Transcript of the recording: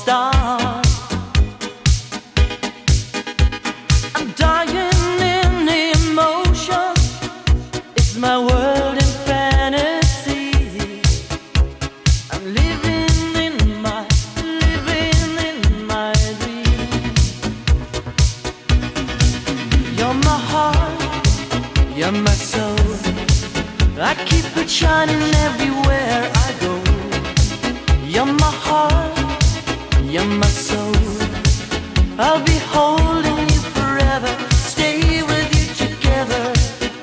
start. I'm dying in emotion. It's my world in fantasy. I'm living in my dream. You're my heart, you're my soul. I keep it shining everywhere I go. You're my heart, you're my soul. I'll be holding